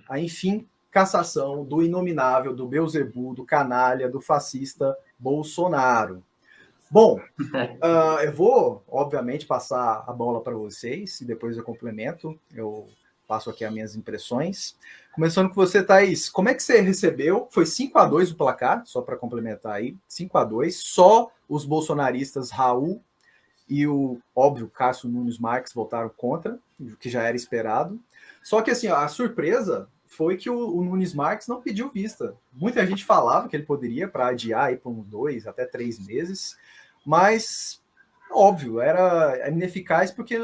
a, enfim, cassação do inominável, do Beelzebub, do canalha, do fascista Bolsonaro. Bom, eu vou, obviamente, passar a bola para vocês e depois eu complemento. Eu passo aqui as minhas impressões. Começando com você, Thaís. Como é que você recebeu? Foi 5-2 o placar, só para complementar aí. 5-2. Só os bolsonaristas Raul e o, óbvio, Cássio Nunes Marques votaram contra, o que já era esperado. Só que, assim, a surpresa foi que o Nunes Marques não pediu vista. Muita gente falava que ele poderia para adiar aí por uns 2 até 3 meses, mas, óbvio, era ineficaz porque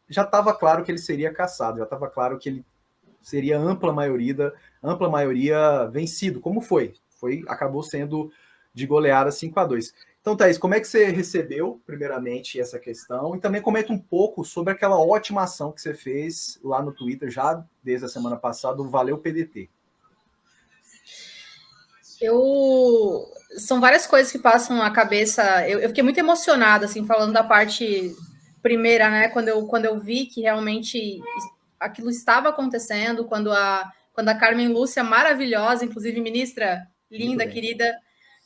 já estava claro que ele seria cassado, já estava claro que ele seria ampla maioria vencido, como foi. Acabou sendo de goleada 5-2. Então, Thaís, como é que você recebeu, primeiramente, essa questão? E também comenta um pouco sobre aquela ótima ação que você fez lá no Twitter, já desde a semana passada, o Valeu PDT. São várias coisas que passam na cabeça. Eu fiquei muito emocionada, assim, falando da parte primeira, né? Quando eu vi que realmente aquilo estava acontecendo, quando a Carmen Lúcia, maravilhosa, inclusive ministra linda, querida,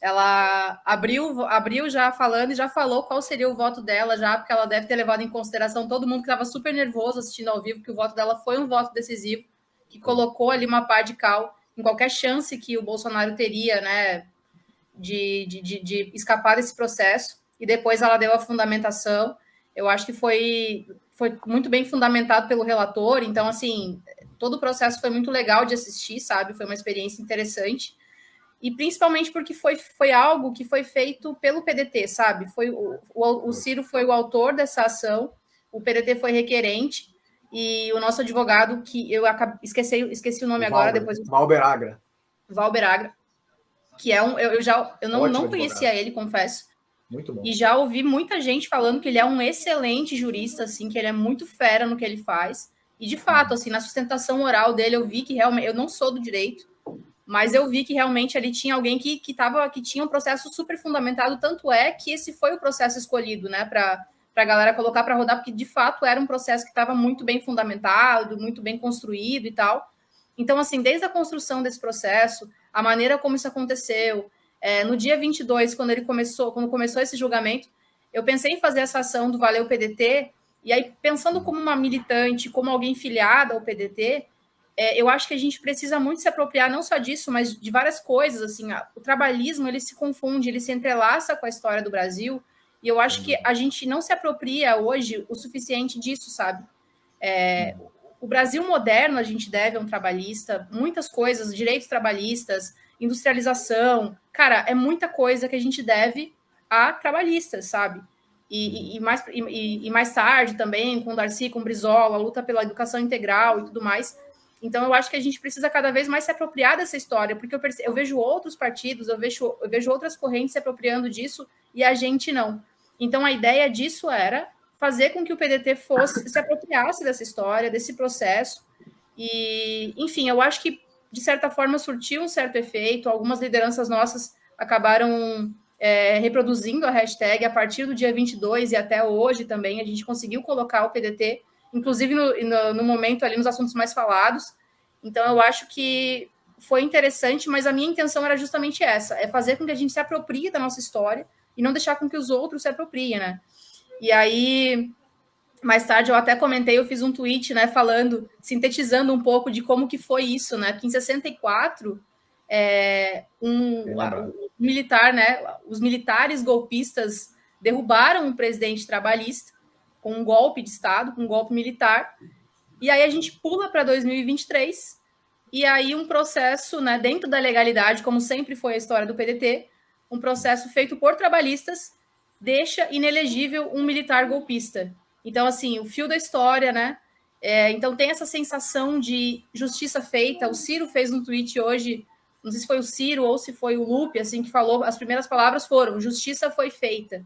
ela abriu já falando e já falou qual seria o voto dela, já, porque ela deve ter levado em consideração todo mundo que estava super nervoso assistindo ao vivo, que o voto dela foi um voto decisivo, que colocou ali uma pá de cal em qualquer chance que o Bolsonaro teria, né, de escapar desse processo. E depois ela deu a fundamentação. Eu acho que foi muito bem fundamentado pelo relator. Então, assim, todo o processo foi muito legal de assistir, sabe? Foi uma experiência interessante. E principalmente porque foi algo que foi feito pelo PDT, sabe? O Ciro foi o autor dessa ação, o PDT foi requerente, e o nosso advogado, que eu esqueci o nome agora, depois. Valber Agra. Valber Agra, que é eu não conhecia ele, confesso. Muito bom. E já ouvi muita gente falando que ele é um excelente jurista, assim, que ele é muito fera no que ele faz. E, de fato, assim, na sustentação oral dele, eu vi que realmente... Eu não sou do direito, mas eu vi que realmente ele tinha alguém que tinha um processo super fundamentado, tanto é que esse foi o processo escolhido, né, para a galera colocar para rodar, porque, de fato, era um processo que estava muito bem fundamentado, muito bem construído e tal. Então, assim, desde a construção desse processo, a maneira como isso aconteceu, no dia 22, quando começou esse julgamento, eu pensei em fazer essa ação do Valeu PDT, e aí, pensando como uma militante, como alguém filiada ao PDT, eu acho que a gente precisa muito se apropriar não só disso, mas de várias coisas, assim, o trabalhismo, ele se confunde, ele se entrelaça com a história do Brasil, e eu acho que a gente não se apropria hoje o suficiente disso, sabe? O Brasil moderno, a gente deve a um trabalhista, muitas coisas, direitos trabalhistas, industrialização, cara, é muita coisa que a gente deve a trabalhistas, sabe? E mais tarde também, com o Darcy, com o Brizola, a luta pela educação integral e tudo mais. Então, eu acho que a gente precisa cada vez mais se apropriar dessa história, porque eu vejo outros partidos, eu vejo outras correntes se apropriando disso e a gente não. Então, a ideia disso era fazer com que o PDT se apropriasse dessa história, desse processo. E, enfim, eu acho que, de certa forma, surtiu um certo efeito. Algumas lideranças nossas acabaram reproduzindo a hashtag a partir do dia 22 e até hoje também. A gente conseguiu colocar o PDT, inclusive no momento ali, nos assuntos mais falados. Então, eu acho que foi interessante, mas a minha intenção era justamente essa, é fazer com que a gente se aproprie da nossa história e não deixar com que os outros se apropriem, né? E aí, mais tarde, eu até comentei, eu fiz um tweet, né, sintetizando um pouco de como que foi isso, né? Porque em 64, militar, né, os militares golpistas derrubaram um presidente trabalhista com um golpe de Estado, com um golpe militar, e aí a gente pula para 2023, e aí um processo, né, dentro da legalidade, como sempre foi a história do PDT, um processo feito por trabalhistas, deixa inelegível um militar golpista. Então, assim, o fio da história, né? Então, tem essa sensação de justiça feita. O Ciro fez um tweet hoje, não sei se foi o Ciro ou se foi o Lupe, assim, que falou, as primeiras palavras foram, justiça foi feita.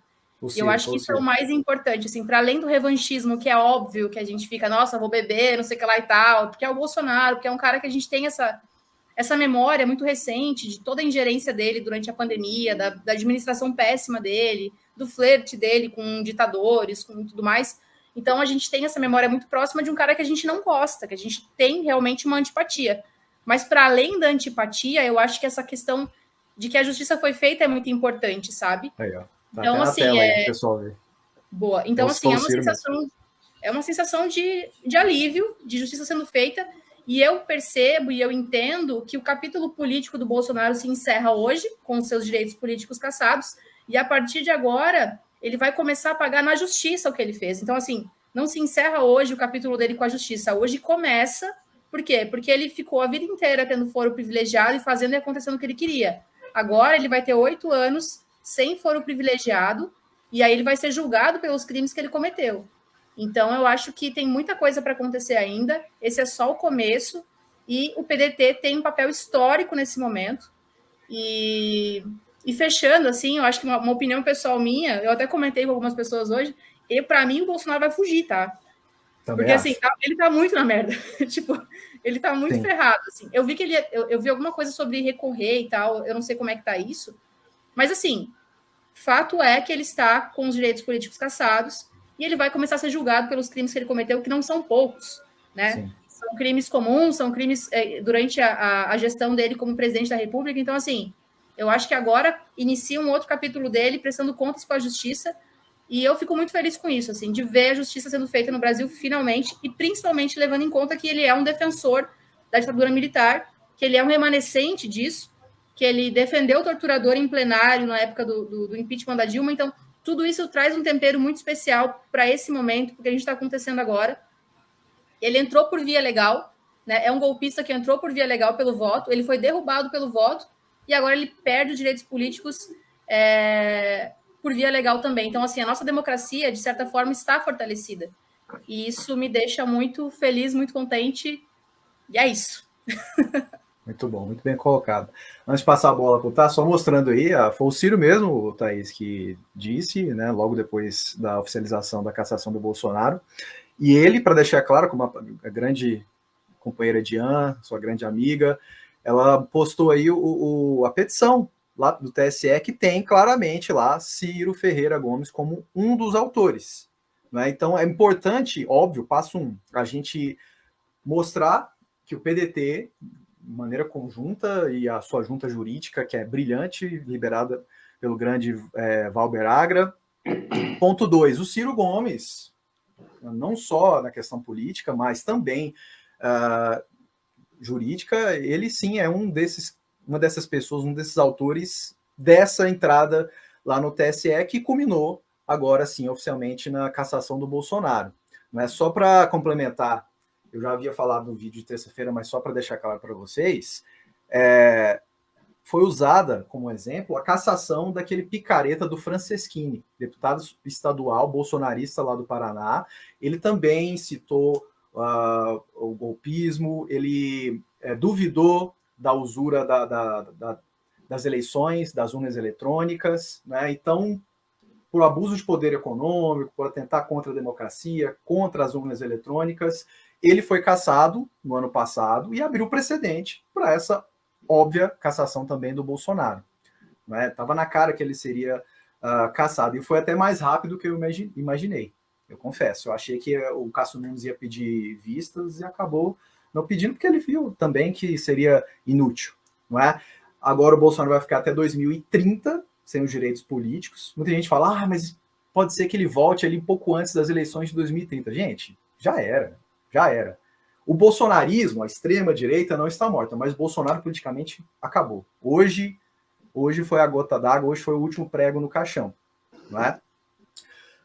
E eu acho que isso é o mais importante, assim, para além do revanchismo, que é óbvio que a gente fica, nossa, vou beber, não sei o que lá e tal, porque é o Bolsonaro, porque é um cara que a gente tem essa memória muito recente de toda a ingerência dele durante a pandemia, da administração péssima dele, do flerte dele com ditadores, com tudo mais. Então, a gente tem essa memória muito próxima de um cara que a gente não gosta, que a gente tem realmente uma antipatia. Mas para além da antipatia, eu acho que essa questão de que a justiça foi feita é muito importante, sabe? Aí, ó. Tá Então, até na assim, tela aí, pro pessoal ver. boa. Então, assim, Foi o Ciro mesmo. É uma sensação de alívio, de justiça sendo feita, e eu percebo e eu entendo que o capítulo político do Bolsonaro se encerra hoje, com os seus direitos políticos cassados, e a partir de agora, ele vai começar a pagar na justiça o que ele fez. Então, assim, não se encerra hoje o capítulo dele com a justiça, hoje começa. Por quê? Porque ele ficou a vida inteira tendo foro privilegiado e fazendo e acontecendo o que ele queria. Agora ele vai ter 8 anos sem foro privilegiado, e aí ele vai ser julgado pelos crimes que ele cometeu. Então, eu acho que tem muita coisa para acontecer ainda. Esse é só o começo. E o PDT tem um papel histórico nesse momento. E fechando, assim, eu acho que uma opinião pessoal minha, eu até comentei com algumas pessoas hoje, e para mim o Bolsonaro vai fugir, tá? Também porque, acho. assim, ele tá muito na merda. Tipo, ele tá muito ferrado, assim. Eu vi que eu vi alguma coisa sobre recorrer e tal, eu não sei como é que tá isso. Mas, assim, fato é que ele está com os direitos políticos cassados e ele vai começar a ser julgado pelos crimes que ele cometeu, que não são poucos, né? Sim. São crimes comuns, são crimes durante a gestão dele como presidente da República. Então, assim, eu acho que agora inicia um outro capítulo dele, prestando contas com a justiça, e eu fico muito feliz com isso, assim, de ver a justiça sendo feita no Brasil finalmente, e principalmente levando em conta que ele é um defensor da ditadura militar, que ele é um remanescente disso, que ele defendeu o torturador em plenário na época do impeachment da Dilma. Então, tudo isso traz um tempero muito especial para esse momento, porque a gente está acontecendo agora. Ele entrou por via legal, né? É um golpista que entrou por via legal pelo voto, ele foi derrubado pelo voto, e agora ele perde os direitos políticos por via legal também. Então, assim, a nossa democracia, de certa forma, está fortalecida. E isso me deixa muito feliz, muito contente, e é isso. Muito bom, muito bem colocado. Antes de passar a bola para o Tá, só mostrando aí, foi o Ciro mesmo, Thaís, que disse, né, logo depois da oficialização da cassação do Bolsonaro, e ele, para deixar claro, como a grande companheira Diane, sua grande amiga, ela postou aí a petição lá do TSE, que tem claramente lá Ciro Ferreira Gomes como um dos autores. Né? Então é importante, óbvio, passo 1, a gente mostrar que o PDT, de maneira conjunta, e a sua junta jurídica, que é brilhante, liberada pelo grande Valber Agra. Ponto 2, o Ciro Gomes, não só na questão política, mas também jurídica, ele sim é uma dessas pessoas, um desses autores dessa entrada lá no TSE, que culminou agora sim, oficialmente, na cassação do Bolsonaro. Não é só para complementar. Eu já havia falado no vídeo de terça-feira, mas só para deixar claro para vocês, foi usada como exemplo a cassação daquele picareta do Franceschini, deputado estadual bolsonarista lá do Paraná. Ele também citou o golpismo, ele duvidou da usura das eleições, das urnas eletrônicas, né? Então, por abuso de poder econômico, por atentar contra a democracia, contra as urnas eletrônicas, ele foi cassado no ano passado e abriu precedente para essa óbvia cassação também do Bolsonaro. Estava na cara que ele seria cassado, e foi até mais rápido do que eu imaginei, eu confesso. Eu achei que o Cássio Nunes ia pedir vistas e acabou não pedindo, porque ele viu também que seria inútil. Não é? Agora o Bolsonaro vai ficar até 2030 sem os direitos políticos. Muita gente fala, mas pode ser que ele volte ali um pouco antes das eleições de 2030. Gente, já era. O bolsonarismo, a extrema-direita, não está morta, mas Bolsonaro politicamente acabou. Hoje foi a gota d'água, hoje foi o último prego no caixão. Não é?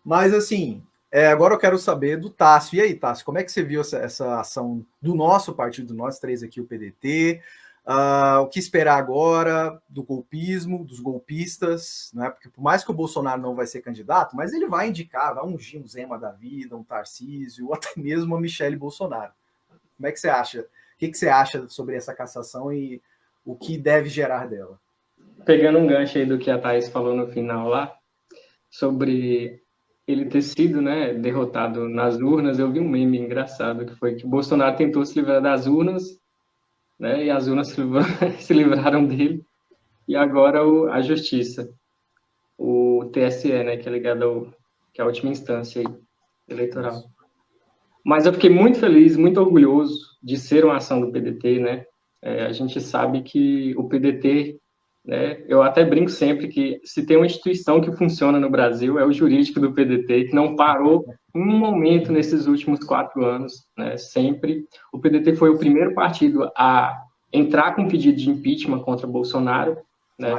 Mas, assim, agora eu quero saber do Tássio. E aí, Tássio, como é que você viu essa ação do nosso partido, nós três aqui, o PDT? O que esperar agora do golpismo, dos golpistas, né? Porque por mais que o Bolsonaro não vai ser candidato, mas ele vai indicar, vai ungir um Zema da vida, um Tarcísio, ou até mesmo a Michele Bolsonaro. Como é que você acha? O que você acha sobre essa cassação e o que deve gerar dela? Pegando um gancho aí do que a Thaís falou no final lá, sobre ele ter sido, né, derrotado nas urnas, eu vi um meme engraçado, que foi que o Bolsonaro tentou se livrar das urnas, né, e as urnas se livraram dele, e agora a justiça, o TSE, né, que é ligado que é a última instância aí, eleitoral. Isso. Mas eu fiquei muito feliz, muito orgulhoso de ser uma ação do PDT, né, A gente sabe que o PDT, né, eu até brinco sempre que se tem uma instituição que funciona no Brasil, é o jurídico do PDT, que não parou um momento nesses últimos 4 anos, né, sempre. O PDT foi o primeiro partido a entrar com pedido de impeachment contra Bolsonaro, né?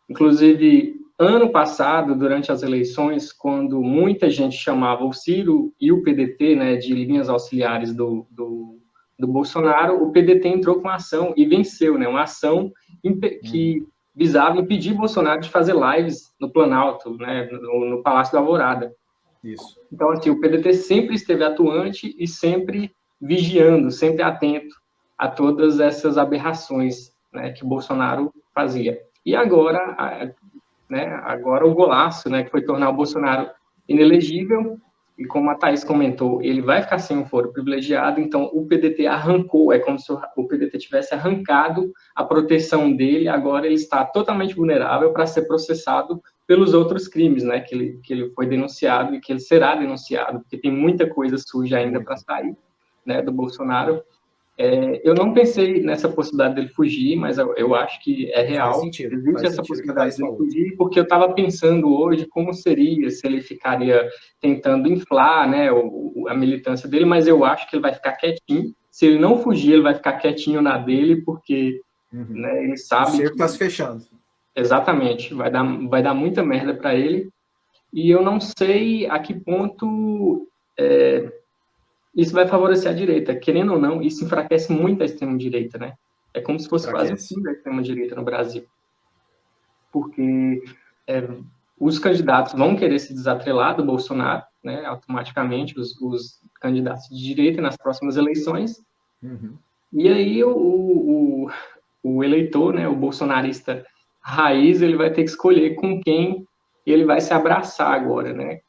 Inclusive, ano passado, durante as eleições, quando muita gente chamava o Ciro e o PDT, né, de linhas auxiliares do Bolsonaro, o PDT entrou com uma ação e venceu, né, uma ação que visava impedir Bolsonaro de fazer lives no Planalto, né, no Palácio da Alvorada. Isso. Então, assim, o PDT sempre esteve atuante e sempre vigiando, sempre atento a todas essas aberrações, né, que Bolsonaro fazia. E agora, né, agora o golaço, né, que foi tornar o Bolsonaro inelegível, e como a Thaís comentou, ele vai ficar sem um foro privilegiado, então o PDT arrancou, é como se o PDT tivesse arrancado a proteção dele, agora ele está totalmente vulnerável para ser processado pelos outros crimes, né, que ele foi denunciado e que ele será denunciado, porque tem muita coisa suja ainda para sair, né, do Bolsonaro. Eu não pensei nessa possibilidade dele fugir, mas eu acho que é real. Faz sentido, existe essa possibilidade dele fugir, porque eu estava pensando hoje como seria se ele ficaria tentando inflar, né, a militância dele, mas eu acho que ele vai ficar quietinho. Se ele não fugir, ele vai ficar quietinho na dele, porque né, ele sabe... O cerco está se fechando. Exatamente, vai dar muita merda para ele, e eu não sei a que ponto... isso vai favorecer a direita. Querendo ou não, isso enfraquece muito a extrema-direita, né? É como se fosse quase o fim da extrema-direita no Brasil. Porque os candidatos vão querer se desatrelar do Bolsonaro, né? Automaticamente, os candidatos de direita nas próximas eleições. E aí o eleitor, né? O bolsonarista raiz, ele vai ter que escolher com quem ele vai se abraçar agora, né?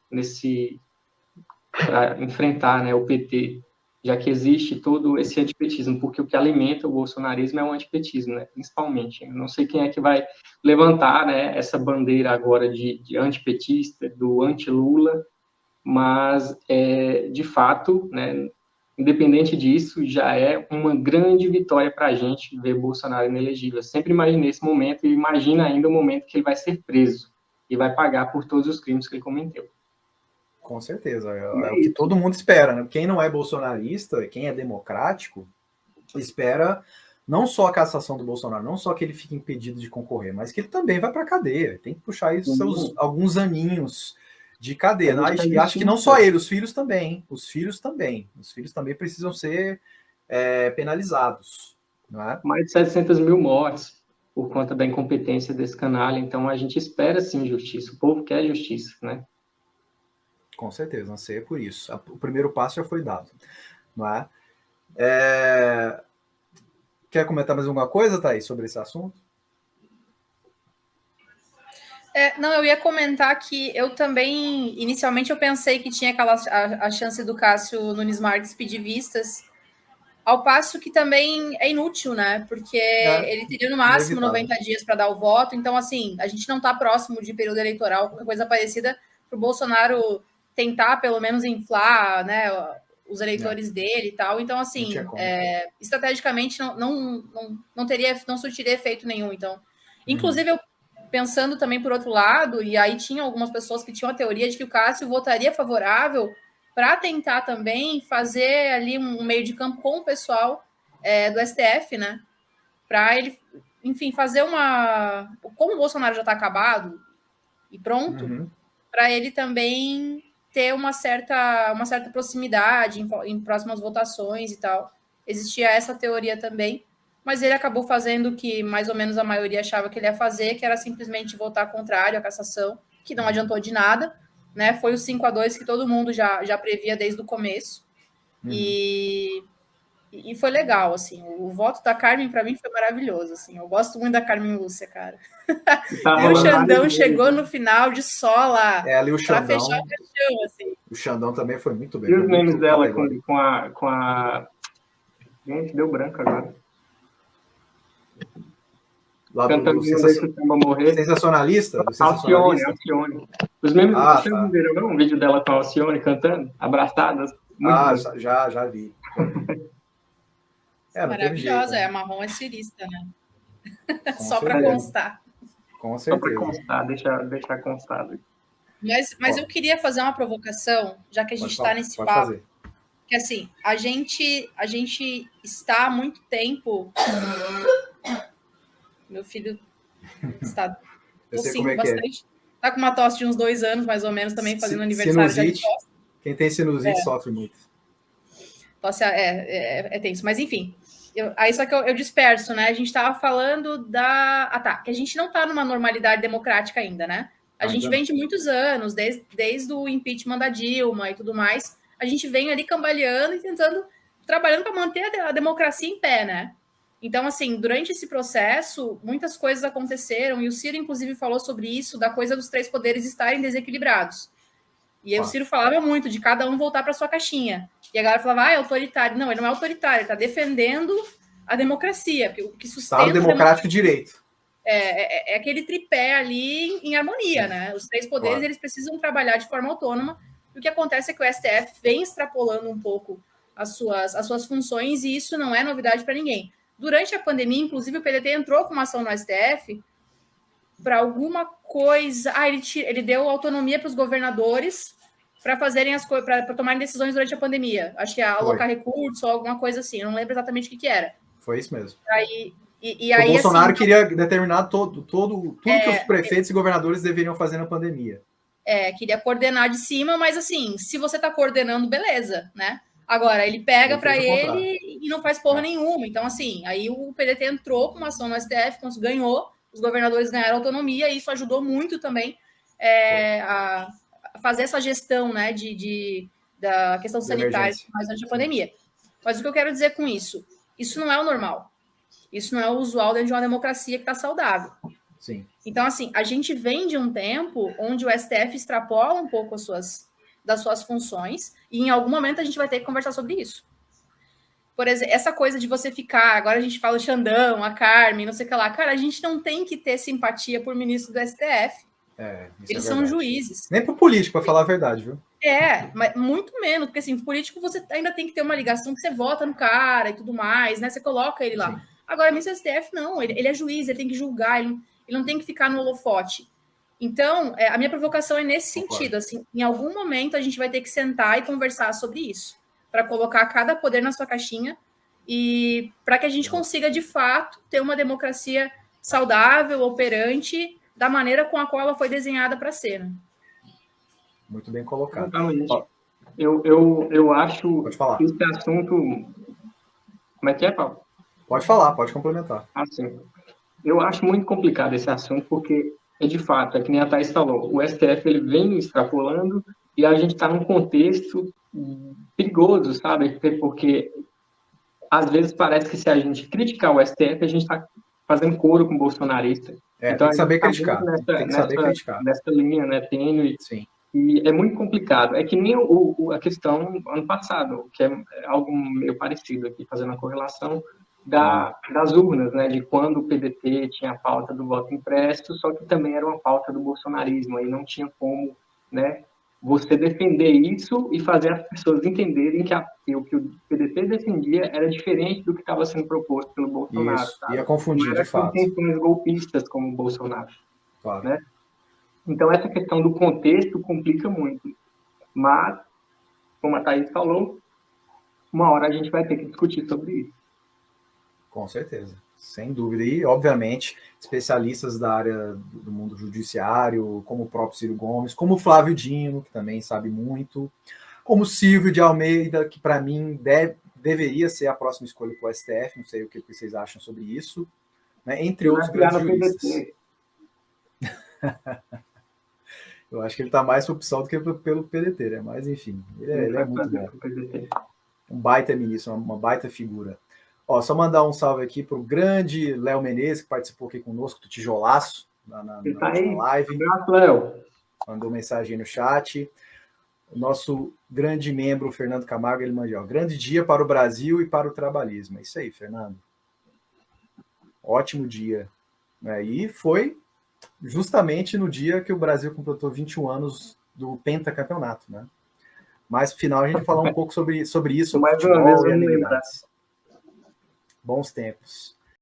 Para enfrentar, né, o PT, já que existe todo esse antipetismo, porque o que alimenta o bolsonarismo é o antipetismo, né, principalmente. Eu não sei quem é que vai levantar, né, essa bandeira agora de antipetista, do anti-Lula, mas, de fato, né, independente disso, já é uma grande vitória para a gente ver Bolsonaro inelegível. Eu sempre imaginei esse momento e imagina ainda o momento que ele vai ser preso e vai pagar por todos os crimes que ele cometeu. Com certeza, é o que todo mundo espera, né? Quem não é bolsonarista, quem é democrático, espera não só a cassação do Bolsonaro, não só que ele fique impedido de concorrer, mas que ele também vai para a cadeia. Tem que puxar isso alguns aninhos de cadeia. Acho que não só ele, os filhos também. Hein? Os filhos também precisam ser penalizados. Não é? Mais de 700 mil mortes por conta da incompetência desse canalha. Então a gente espera sim justiça. O povo quer justiça, né? Com certeza, não sei, é por isso. O primeiro passo já foi dado. Não é? Quer comentar mais alguma coisa, Thaís, sobre esse assunto? Não, eu ia comentar que eu também, inicialmente, eu pensei que tinha a chance do Cássio Nunes Marques pedir vistas, ao passo que também é inútil, né? Porque ele teria no máximo 90 dias para dar o voto. Então, assim, a gente não está próximo de período eleitoral, qualquer coisa parecida, para o Bolsonaro tentar, pelo menos, inflar, né, os eleitores dele e tal. Então, assim, estrategicamente não surtiria efeito nenhum. Então, inclusive, eu pensando também por outro lado, e aí tinha algumas pessoas que tinham a teoria de que o Cássio votaria favorável para tentar também fazer ali um meio de campo com o pessoal do STF, né? Para ele, enfim, fazer uma... Como o Bolsonaro já está acabado e pronto, para ele também ter uma certa proximidade em próximas votações e tal. Existia essa teoria também, mas ele acabou fazendo o que mais ou menos a maioria achava que ele ia fazer, que era simplesmente votar contrário à cassação, que não adiantou de nada, né? Foi o 5-2 que todo mundo já previa desde o começo. E foi legal, assim. O voto da Carmen, para mim, foi maravilhoso, assim. Eu gosto muito da Carmen Lúcia, cara. E o Xandão chegou no final de sola ali o Xandão, para fechar o caixão, assim. O Xandão também foi muito bem. E os memes dela com a... Gente, deu branco agora. Lá do sensacionalista? Alcione. Os memes vocês viram não? Um vídeo dela com a Alcione cantando, abraçadas. Já vi. não teve jeito, Maravilhosa, né? a Marrom é cirista, né? Com Só para certeza. constar. Com Só para certeza. constar, deixar constado. Mas eu queria fazer uma provocação, já que a gente está nesse Pode papo. fazer. Que assim, a gente está há muito tempo. Meu filho está Eu sei como tossindo é que é. bastante. Está com uma tosse de uns 2 anos, mais ou menos, também fazendo aniversário já de tosse. Quem tem sinusite sofre muito. Tosse é tenso. Mas enfim, aí só que eu disperso, né? A gente estava falando que a gente não está numa normalidade democrática ainda, né? A gente vem de muitos anos, desde o impeachment da Dilma e tudo mais, a gente vem ali cambaleando e trabalhando para manter a democracia em pé, né? Então, assim, durante esse processo, muitas coisas aconteceram, e o Ciro, inclusive, falou sobre isso, da coisa dos 3 poderes estarem desequilibrados. E aí o Ciro falava muito de cada um voltar para sua caixinha. E a galera falava, é autoritário. Não, ele não é autoritário, ele está defendendo a democracia, porque o que sustenta Estado democrático de direito. É aquele tripé ali em harmonia, né? Os 3 poderes, eles precisam trabalhar de forma autônoma, e o que acontece é que o STF vem extrapolando um pouco as suas funções, e isso não é novidade para ninguém. Durante a pandemia, inclusive, o PDT entrou com uma ação no STF para alguma coisa... ele deu autonomia para os governadores para fazerem as coisas, para tomarem decisões durante a pandemia. Acho que é alocar recursos ou alguma coisa assim. Eu não lembro exatamente o que era. Foi isso mesmo. Aí, o Bolsonaro queria determinar tudo que os prefeitos e governadores deveriam fazer na pandemia. Queria coordenar de cima, mas assim, se você está coordenando, beleza, né? Agora, ele pega para ele e não faz porra nenhuma. Então, assim, aí o PDT entrou com uma ação no STF, ganhou, os governadores ganharam autonomia, e isso ajudou muito também a fazer essa gestão, né, da questão sanitária mais durante a pandemia. Mas o que eu quero dizer com isso? Isso não é o normal. Isso não é o usual dentro de uma democracia que está saudável. Sim. Então, assim, a gente vem de um tempo onde o STF extrapola um pouco das suas funções, e em algum momento a gente vai ter que conversar sobre isso. Por exemplo, essa coisa de você ficar... Agora a gente fala o Xandão, a Carmen, não sei o que lá. Cara, a gente não tem que ter simpatia por ministro do STF. Eles são juízes. Nem por político, para falar a verdade, viu? Mas muito menos, porque assim, político você ainda tem que ter uma ligação que você vota no cara e tudo mais, né? Você coloca ele lá. Sim. Agora, ministro do STF, não, ele é juiz, ele tem que julgar, ele não tem que ficar no holofote. Então, a minha provocação é nesse sentido, assim, em algum momento a gente vai ter que sentar e conversar sobre isso, para colocar cada poder na sua caixinha, e para que a gente consiga, de fato, ter uma democracia saudável, operante, da maneira com a qual ela foi desenhada para ser, né? Muito bem colocado. Eu acho que esse assunto... Como é que é, Paulo? Pode falar, pode complementar. Sim. Eu acho muito complicado esse assunto, porque, de fato, é que nem a Thaís falou, o STF ele vem extrapolando, e a gente está num contexto perigoso, sabe? Porque, às vezes, parece que se a gente criticar o STF, a gente está fazendo coro com o bolsonarista. Então, tem que saber criticar. Nessa linha, né, tênue. Sim. E é muito complicado. É que nem a questão ano passado, que é algo meio parecido aqui, fazendo a correlação das urnas, né? De quando o PDT tinha a pauta do voto impresso, só que também era uma pauta do bolsonarismo. Aí não tinha como, né, você defender isso e fazer as pessoas entenderem que o que o PDT defendia era diferente do que estava sendo proposto pelo Bolsonaro. Isso, ia confundir, de fato. Não era intenções golpistas como o Bolsonaro. Claro. Né? Então, essa questão do contexto complica muito. Mas, como a Thaís falou, uma hora a gente vai ter que discutir sobre isso. Com certeza, sem dúvida. E, obviamente, especialistas da área do mundo judiciário, como o próprio Ciro Gomes, como o Flávio Dino, que também sabe muito, como o Silvio de Almeida, que, para mim, deveria ser a próxima escolha para o STF, não sei o que vocês acham sobre isso, né? Entre outros grandes juristas. Eu acho que ele está mais por opção do que pelo PDT, né? Mas, enfim, ele é muito bom. Um baita ministro, uma baita figura. Só mandar um salve aqui para o grande Léo Menezes, que participou aqui conosco do Tijolaço, na live. Obrigado, Léo. Mandou mensagem aí no chat. O nosso grande membro, Fernando Camargo, ele mandou: grande dia para o Brasil e para o trabalhismo. É isso aí, Fernando. Ótimo dia. E foi justamente no dia que o Brasil completou 21 anos do pentacampeonato, né? Mas, no final, a gente vai falar um pouco sobre isso, sobre futebol e amenidades. Bons tempos.